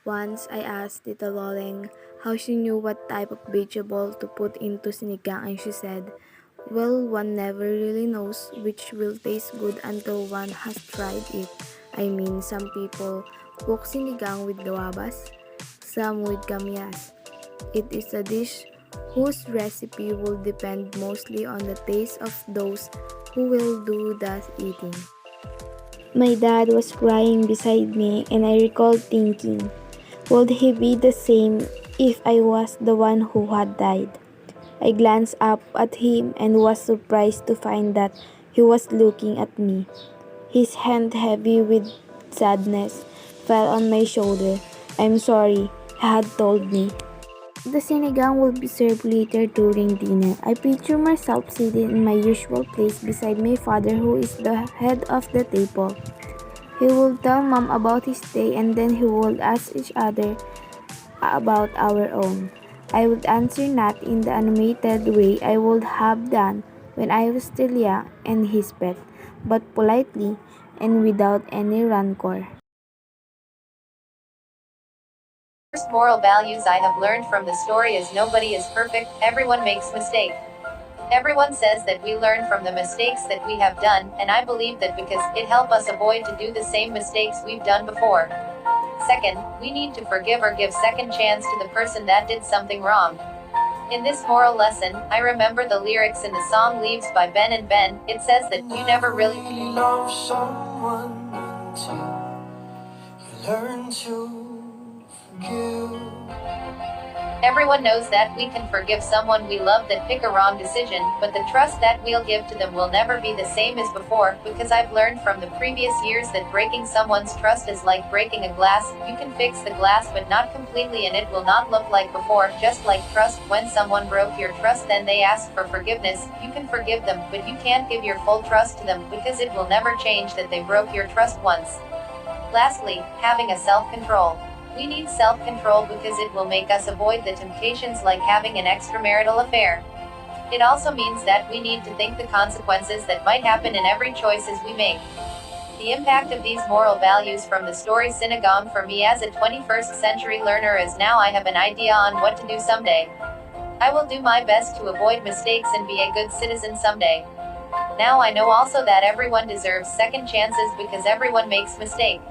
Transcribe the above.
Once I asked Tita Loleng how she knew what type of vegetable to put into sinigang and she said, well, one never really knows which will taste good until one has tried it. I mean, some people cook sinigang with gawabas, some with kamyas. It is a dish whose recipe will depend mostly on the taste of those who will do the eating. My dad was crying beside me and I recalled thinking, would he be the same if I was the one who had died? I glanced up at him and was surprised to find that he was looking at me. His hand, heavy with sadness, fell on my shoulder. I'm sorry, he had told me. The sinigang will be served later during dinner. I picture myself sitting in my usual place beside my father who is the head of the table. He will tell mom about his day and then he will ask each other about our own. I would answer not in the animated way I would have done when I was still young and his pet, but politely and without any rancor. First moral values I have learned from the story is nobody is perfect, everyone makes mistake. Everyone says that we learn from the mistakes that we have done, and I believe that because it help us avoid to do the same mistakes we've done before. Second, we need to forgive or give second chance to the person that did something wrong. In this moral lesson, I remember the lyrics in the song Leaves by Ben and Ben. It says that you never really know someone until you learn to forgive. Everyone knows that we can forgive someone we love that pick a wrong decision, but the trust that we'll give to them will never be the same as before, because I've learned from the previous years that breaking someone's trust is like breaking a glass. You can fix the glass but not completely and it will not look like before. Just like trust, when someone broke your trust then they ask for forgiveness, you can forgive them, but you can't give your full trust to them, because it will never change that they broke your trust once. Lastly, having a self-control. We need self-control because it will make us avoid the temptations like having an extramarital affair. It also means that we need to think the consequences that might happen in every choices we make. The impact of these moral values from the story Sinigang for me as a 21st century learner is now I have an idea on what to do someday. I will do my best to avoid mistakes and be a good citizen someday. Now I know also that everyone deserves second chances because everyone makes mistakes.